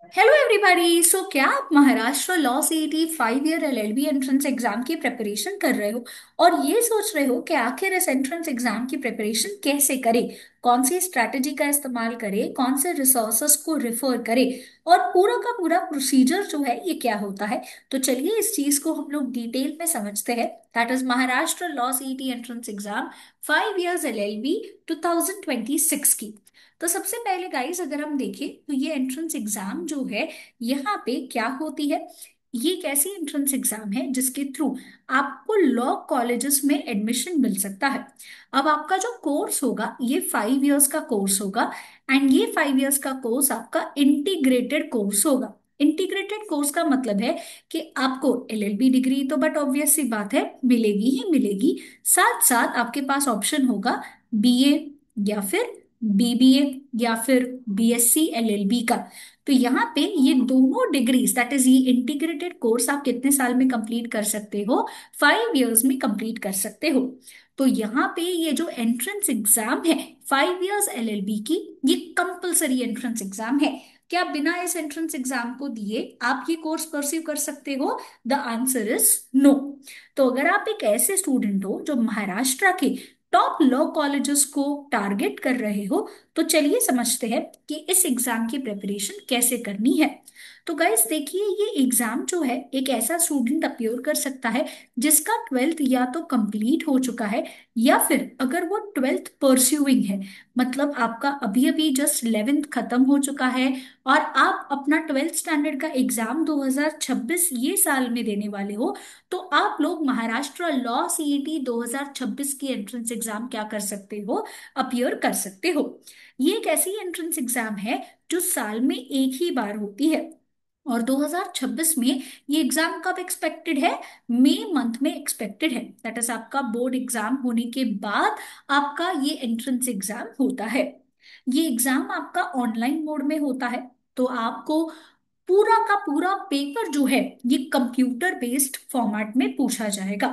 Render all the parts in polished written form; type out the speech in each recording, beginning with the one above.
Hello everybody. सो क्या आप Maharashtra law CET 5 year LLB entrance exam की प्रिपरेशन कर रहे हो और ये सोच रहे हो कि आखिर इस एंट्रेंस एग्जाम की प्रिपरेशन कैसे करें, कौन सी स्ट्रैटेजी का इस्तेमाल करें, कौन से रिसोर्सेस को रेफर करें और पूरा का पूरा प्रोसीजर जो है ये क्या होता है। तो चलिए इस चीज को हम लोग डिटेल में समझते हैं। That is Maharashtra law CET entrance exam 5 years LLB 2026 की। तो सबसे पहले गाइस अगर हम देखें तो ये एंट्रेंस एग्जाम जो है यहाँ पे क्या होती है। ये एक ऐसी एंट्रेंस एग्जाम है जिसके थ्रू आपको लॉ कॉलेजेस में एडमिशन मिल सकता है। अब आपका जो कोर्स होगा ये 5 इयर्स का कोर्स होगा एंड ये 5 इयर्स का कोर्स आपका इंटीग्रेटेड कोर्स होगा। इंटीग्रेटेड कोर्स का मतलब है कि आपको एलएलबी डिग्री तो बट ऑब्वियस सी बात है मिलेगी ही मिलेगी, साथ साथ आपके पास ऑप्शन होगा बीए या फिर बीबीए या फिर बीएससी एलएलबी का। तो यहाँ पे ये दोनों डिग्रीज दैट इज ये इंटीग्रेटेड कोर्स आप कितने साल में कंप्लीट कर सकते हो, 5 इयर्स में कंप्लीट कर सकते हो। तो यहाँ पे ये जो एंट्रेंस एग्जाम है 5 इयर्स एलएलबी की, ये कंपलसरी एंट्रेंस एग्जाम है। क्या बिना इस एंट्रेंस एग्जाम को दिए आप ये कोर्स परस्यू कर सकते हो? The answer is no. तो अगर आप एक ऐसे स्टूडेंट हो जो महाराष्ट्र के टॉप लॉ कॉलेजेस को टारगेट कर रहे हो, तो चलिए समझते हैं कि इस एग्जाम की प्रिपरेशन कैसे करनी है। तो गाइस देखिए, ये एग्जाम जो है एक ऐसा स्टूडेंट अपियर कर सकता है जिसका 12th या तो कंप्लीट हो चुका है या फिर अगर वो 12th परस्यूइंग है, मतलब आपका अभी अभी जस्ट 11th खत्म हो चुका है और आप अपना 12th स्टैंडर्ड का एग्जाम 2026 ये साल में देने वाले हो, तो आप लोग महाराष्ट्र लॉ सीईटी 2026 की एंट्रेंस एग्जाम क्या कर सकते हो, अपियर कर सकते हो। ये एक ऐसी एंट्रेंस एग्जाम है जो साल में एक ही बार होती है और 2026 में ये एग्जाम कब एक्सपेक्टेड है? मई मंथ में एक्सपेक्टेड है। दैट इज आपका बोर्ड एग्जाम होने के बाद आपका ये एंट्रेंस एग्जाम होता है। ये एग्जाम आपका ऑनलाइन मोड में होता है। तो आपको पूरा का पूरा पेपर जो है ये कंप्यूटर बेस्ड फॉर्मेट में पूछा जाएगा।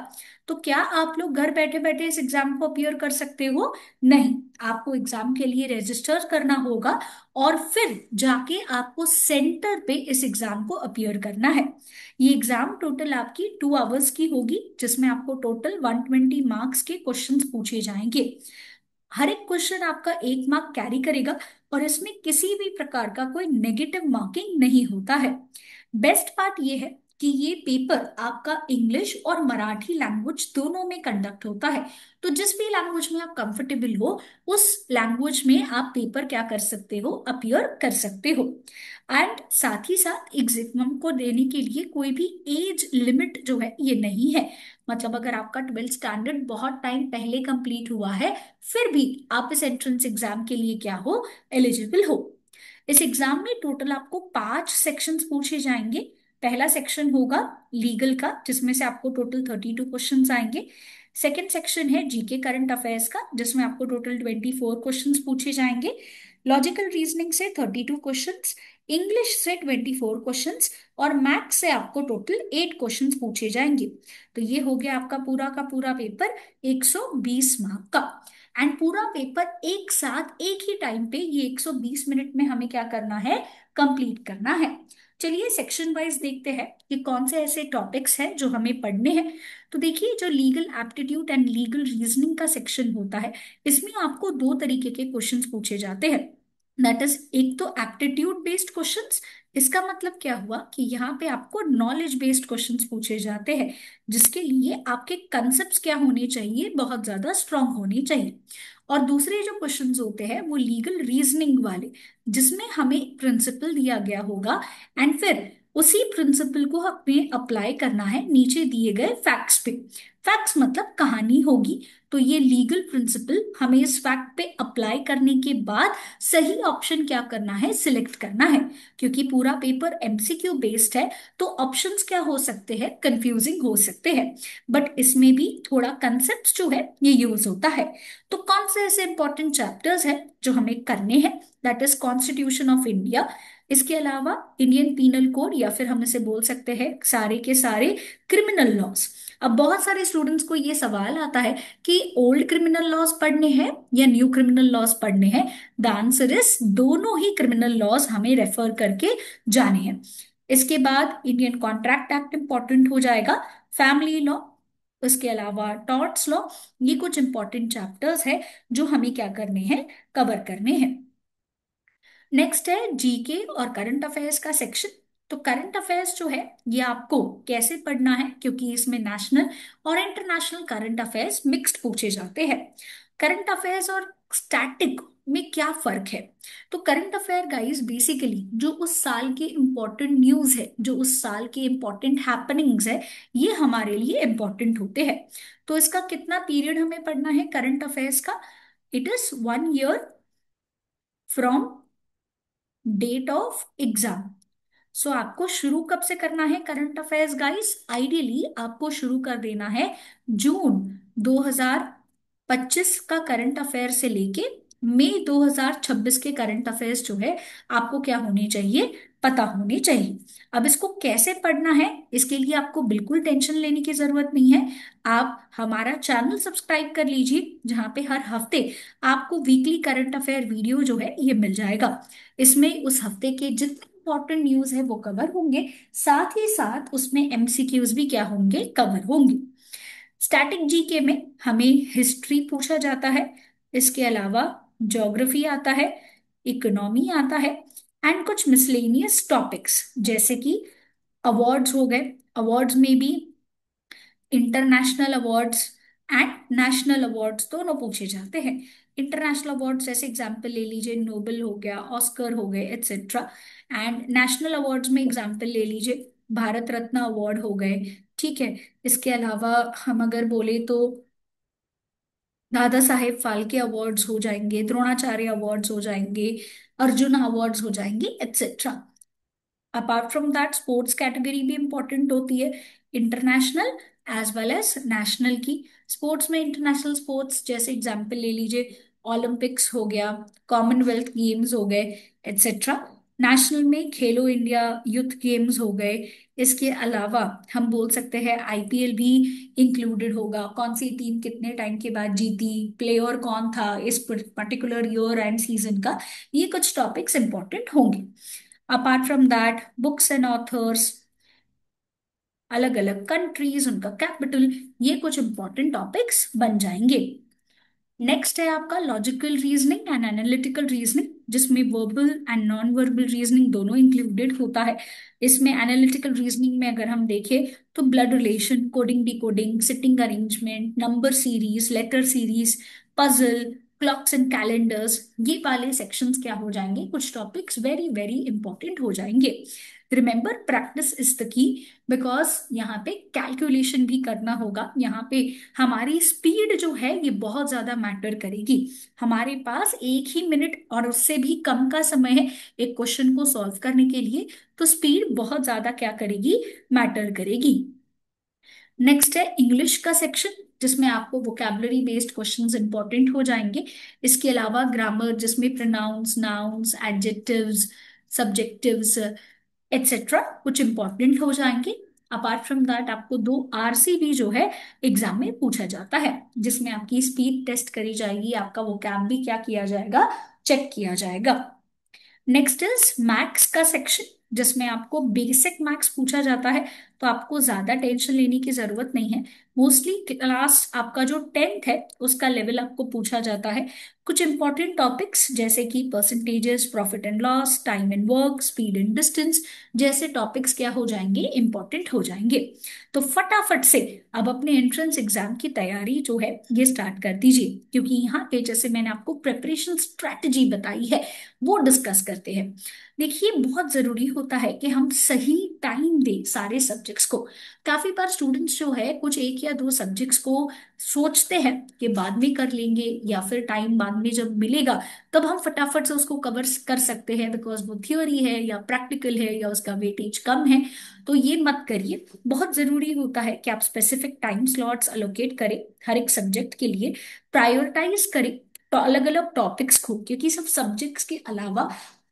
तो क्या आप लोग घर बैठे बैठे इस एग्जाम को अपियर कर सकते हो? नहीं, आपको एग्जाम के लिए रजिस्टर करना होगा और फिर जाके आपको सेंटर पे इस एग्जाम को अपियर करना है। ये एग्जाम टोटल आपकी 2 आवर्स की होगी जिसमें आपको टोटल 120 मार्क्स के क्वेश्चंस पूछे जाएंगे। हर एक क्वेश्चन आपका 1 मार्क कैरी करेगा और इसमें किसी भी प्रकार का कोई नेगेटिव मार्किंग नहीं होता है। बेस्ट पार्ट ये है कि ये पेपर आपका इंग्लिश और मराठी लैंग्वेज दोनों में कंडक्ट होता है। तो जिस भी लैंग्वेज में आप कंफर्टेबल हो उस लैंग्वेज में आप पेपर क्या कर सकते हो, अपियर कर सकते हो। एंड साथ ही साथ एग्जाम को देने के लिए कोई भी एज लिमिट जो है ये नहीं है। मतलब अगर आपका 12th स्टैंडर्ड बहुत टाइम पहले कंप्लीट हुआ है फिर भी आप इस एंट्रेंस एग्जाम के लिए क्या हो, एलिजिबल हो। इस एग्जाम में टोटल आपको 5 सेक्शंस पूछे जाएंगे। पहला सेक्शन होगा लीगल का जिसमें से आपको टोटल 32 क्वेश्चंस आएंगे। सेकंड सेक्शन है जीके करंट अफेयर्स का जिसमें आपको टोटल 24 क्वेश्चंस पूछे जाएंगे। लॉजिकल रीजनिंग से 32 क्वेश्चंस, इंग्लिश से 24 क्वेश्चंस और मैथ्स से आपको टोटल 8 क्वेश्चंस पूछे जाएंगे। तो ये हो गया आपका पूरा का पूरा पेपर 120 मार्क का। एंड पूरा पेपर एक साथ एक ही टाइम पे ये 120 मिनट में हमें क्या करना है, कंप्लीट करना है। चलिए सेक्शन वाइज देखते हैं कि कौन से ऐसे टॉपिक्स हैं जो हमें पढ़ने हैं। तो देखिए, जो legal aptitude and legal reasoning का सेक्शन होता है इसमें आपको दो तरीके के क्वेश्चंस पूछे जाते हैं। दैट इज एक तो एप्टीट्यूड बेस्ड क्वेश्चंस। इसका मतलब क्या हुआ कि यहाँ पे आपको नॉलेज बेस्ड क्वेश्चंस पूछे जाते हैं जिसके लिए आपके कंसेप्ट क्या होने चाहिए, बहुत ज्यादा स्ट्रांग होने चाहिए। और दूसरे जो क्वेश्चंस होते हैं वो लीगल रीजनिंग वाले जिसमें हमें प्रिंसिपल दिया गया होगा एंड फिर उसी प्रिंसिपल को हमें अप्लाई करना है नीचे दिए गए फैक्ट्स पे। फैक्ट्स मतलब कहानी होगी। तो ये लीगल प्रिंसिपल हमें इस फैक्ट पे अप्लाई करने के बाद सही ऑप्शन क्या करना है, सिलेक्ट करना है। क्योंकि पूरा पेपर एमसीक्यू बेस्ड है तो ऑप्शंस क्या हो सकते हैं, कंफ्यूजिंग हो सकते हैं। बट इसमें भी थोड़ा कंसेप्ट जो है ये यूज होता है। तो कौन से ऐसे इंपॉर्टेंट चैप्टर्स हैं जो हमें करने हैं? That is constitution of India. इसके अलावा इंडियन पीनल कोड या फिर हम इसे बोल सकते हैं सारे के सारे क्रिमिनल लॉस। अब बहुत सारे स्टूडेंट्स को ये सवाल आता है कि ओल्ड क्रिमिनल लॉज पढ़ने हैं या न्यू क्रिमिनल लॉज पढ़ने हैं। द आंसर इज दोनों ही क्रिमिनल लॉज हमें रेफर करके जाने हैं। इसके बाद इंडियन कॉन्ट्रैक्ट एक्ट इंपॉर्टेंट हो जाएगा, फैमिली लॉ, उसके अलावा टॉर्ट्स लॉ। ये कुछ इंपॉर्टेंट चैप्टर्स है जो हमें क्या करने हैं, कवर करने हैं। नेक्स्ट है जीके और करंट अफेयर्स का सेक्शन। तो करंट अफेयर्स जो है ये आपको कैसे पढ़ना है, क्योंकि इसमें नेशनल और इंटरनेशनल करंट अफेयर्स मिक्स्ड पूछे जाते हैं। करंट अफेयर्स और स्टैटिक में क्या फर्क है? तो करंट अफेयर गाइस बेसिकली जो उस साल के इंपॉर्टेंट न्यूज है, जो उस साल के इंपॉर्टेंट हैपनिंग्स है, ये हमारे लिए इंपॉर्टेंट होते हैं। तो इसका कितना पीरियड हमें पढ़ना है करंट अफेयर्स का? It is 1 year from date of exam. So आपको शुरू कब से करना है करंट अफेयर्स गाइस? आइडियली आपको शुरू कर देना है जून 2025 का करंट अफेयर से लेके मई 2026 के करंट अफेयर्स जो है आपको क्या होने चाहिए, पता होने चाहिए। अब इसको कैसे पढ़ना है, इसके लिए आपको बिल्कुल टेंशन लेने की जरूरत नहीं है। आप हमारा चैनल सब्सक्राइब कर लीजिए, जहां पे हर हफ्ते आपको वीकली करंट अफेयर वीडियो जो है ये मिल जाएगा। इसमें उस हफ्ते के जितने इंपॉर्टेंट न्यूज है वो कवर होंगे, साथ ही साथ उसमें एमसीक्यूज भी क्या होंगे, कवर होंगे। स्टैटिक जीके में हमें हिस्ट्री पूछा जाता है, इसके अलावा ज्योग्राफी आता है, इकोनॉमी आता है, एंड कुछ मिसलेनियस टॉपिक्स जैसे कि अवार्ड्स हो गए। अवार्ड्स में भी international awards and national awards दोनों पूछे जाते हैं। इंटरनेशनल अवार्ड्स जैसे एग्जांपल ले लीजिए, नोबेल हो गया, ऑस्कर हो गए, एटसेट्रा। एंड नेशनल अवार्ड्स में एग्जांपल ले लीजिए, भारत रत्न अवार्ड हो गए। ठीक है। इसके अलावा हम अगर बोले तो दादा साहेब फाल्के अवार्ड्स हो जाएंगे, द्रोणाचार्य अवार्ड्स हो जाएंगे, अर्जुन अवार्ड्स हो जाएंगे, etcetera. Apart from that sports category भी इंपॉर्टेंट होती है, international as well as national की। स्पोर्ट्स में इंटरनेशनल स्पोर्ट्स जैसे एग्जांपल ले लीजिए, ओलंपिक्स हो गया, कॉमनवेल्थ गेम्स हो गए, एटसेट्रा। नेशनल में खेलो इंडिया यूथ गेम्स हो गए। इसके अलावा हम बोल सकते हैं आईपीएल भी इंक्लूडेड होगा, कौन सी टीम कितने टाइम के बाद जीती, प्लेयर कौन था इस पर्टिकुलर ईयर एंड सीजन का। ये कुछ टॉपिक्स इंपॉर्टेंट होंगे। Apart from that books and authors, अलग अलग कंट्रीज, उनका कैपिटल, ये कुछ इंपॉर्टेंट टॉपिक्स बन जाएंगे। नेक्स्ट है आपका logical reasoning and analytical reasoning, जिसमें verbal and non verbal reasoning दोनों इंक्लूडेड होता है। इसमें एनालिटिकल रीजनिंग में अगर हम देखें तो blood relation, coding decoding, sitting arrangement, number series, letter series, puzzle, clocks and calendars, ये वाले सेक्शंस क्या हो जाएंगे, कुछ टॉपिक्स वेरी वेरी इंपॉर्टेंट हो जाएंगे। Remember practice is the key, because यहाँ पे कैलकुलेशन भी करना होगा। यहाँ पे हमारी स्पीड जो है ये बहुत ज्यादा मैटर करेगी। हमारे पास 1 ही मिनट और उससे भी कम का समय है एक क्वेश्चन को सॉल्व करने के लिए, तो स्पीड बहुत ज्यादा क्या करेगी, मैटर करेगी। नेक्स्ट है इंग्लिश का सेक्शन, जिसमें आपको वोकेबलरी बेस्ड क्वेश्चंस इंपॉर्टेंट हो जाएंगे। इसके अलावा ग्रामर, जिसमें pronouns, nouns, adjectives, subjectives, etcetera कुछ इंपॉर्टेंट हो जाएंगे। अपार्ट फ्रॉम दैट आपको 2 आरसी भी जो है एग्जाम में पूछा जाता है, जिसमें आपकी स्पीड टेस्ट करी जाएगी, आपका वोकैब भी क्या किया जाएगा, चेक किया जाएगा। नेक्स्ट इज मैथ्स का सेक्शन, जिसमें आपको बेसिक मैथ्स पूछा जाता है। तो आपको ज्यादा टेंशन लेने की जरूरत नहीं है। मोस्टली क्लास आपका जो 10th है उसका लेवल आपको पूछा जाता है। कुछ इंपॉर्टेंट टॉपिक्स जैसे कि percentages, profit and loss, time and work, speed and distance, जैसे टॉपिक्स क्या हो जाएंगे, इंपॉर्टेंट हो जाएंगे। तो फटाफट से अब अपने एंट्रेंस एग्जाम की तैयारी जो है ये स्टार्ट कर दीजिए, क्योंकि यहाँ पे जैसे मैंने आपको प्रिपरेशन स्ट्रेटजी बताई है वो डिस्कस करते हैं। देखिए बहुत जरूरी होता है कि हम सही टाइम दें सारे सब्जेक्ट्स को। काफी बार स्टूडेंट्स जो है कुछ एक या दो सब्जेक्ट्स को सोचते हैं कि बाद में कर लेंगे, या फिर टाइम बाद में जब मिलेगा तब हम फटाफट से उसको कवर कर सकते हैं, बिकॉज वो थ्योरी है या प्रैक्टिकल है या उसका वेटेज कम है। तो ये मत करिए। बहुत जरूरी होता है कि आप स्पेसिफिक टाइम स्लॉट्स अलोकेट करें हर एक सब्जेक्ट के लिए, प्रायोरिटाइज करें तो अलग अलग टॉपिक्स को, क्योंकि सब सब्जेक्ट्स के अलावा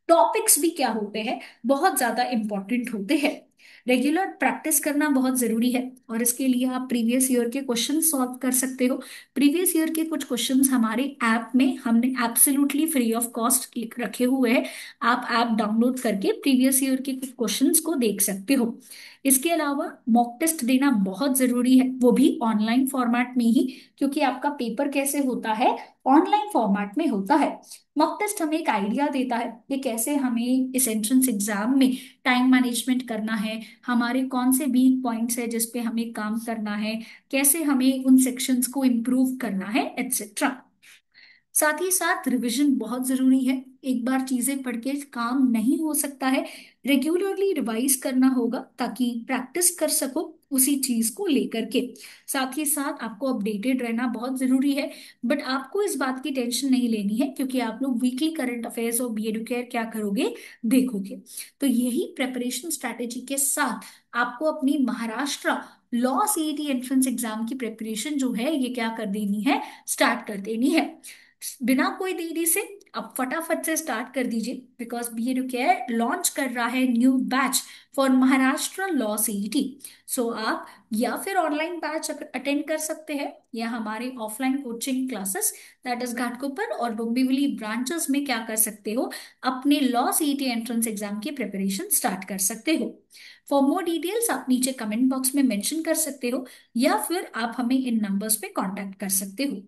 टॉपिक्स भी क्या होते हैं, बहुत ज्यादा इंपॉर्टेंट होते हैं। रेगुलर प्रैक्टिस करना बहुत जरूरी है, और इसके लिए आप प्रीवियस ईयर के क्वेश्चन सॉल्व कर सकते हो। प्रीवियस ईयर के कुछ क्वेश्चंस हमारे ऐप में हमने एब्सोल्युटली फ्री ऑफ कॉस्ट रखे हुए हैं। आप ऐप डाउनलोड करके प्रीवियस ईयर के कुछ क्वेश्चंस को देख सकते हो। इसके अलावा मॉक टेस्ट देना बहुत जरूरी है, वो भी ऑनलाइन फॉर्मेट में ही, क्योंकि आपका पेपर कैसे होता है, ऑनलाइन फॉर्मेट में होता है। मॉक टेस्ट हमें एक आइडिया देता है कि कैसे हमें इस एंट्रेंस एग्जाम में टाइम मैनेजमेंट करना है, हमारे कौन से वीक पॉइंट्स है जिस पे हमें काम करना है, कैसे हमें उन सेक्शंस को इम्प्रूव करना है, एटसेट्रा। साथ ही साथ रिवीजन बहुत जरूरी है। एक बार चीजें पढ़ के काम नहीं हो सकता है, रेगुलरली रिवाइज करना होगा ताकि प्रैक्टिस कर सको उसी चीज को लेकर के। साथ ही साथ आपको अपडेटेड रहना बहुत जरूरी है। बट आपको इस बात की टेंशन नहीं लेनी है, क्योंकि आप लोग वीकली करंट अफेयर्स और बी एडुकेयर क्या करोगे, देखोगे। तो यही प्रेपरेशन स्ट्रैटेजी के साथ आपको अपनी Maharashtra law CET entrance exam की प्रिपरेशन जो है ये क्या कर देनी है, स्टार्ट कर देनी है। बिना कोई देरी से अब फटाफट से स्टार्ट कर दीजिए, बिकॉज बी एडुकेयर लॉन्च कर रहा है new batch for Maharashtra law CET. So आप या फिर ऑनलाइन बैच अटेंड कर सकते हैं, या हमारे offline coaching classes that is Ghatkopar और डोंबिवली ब्रांचेस में क्या कर सकते हो, अपने लॉ सीईटी एंट्रेंस एग्जाम की प्रिपरेशन स्टार्ट कर सकते हो। फॉर मोर डिटेल्स आप नीचे कमेंट बॉक्स में मेंशन कर सकते हो, या फिर आप हमें इन नंबर्स पे कांटेक्ट कर सकते हो।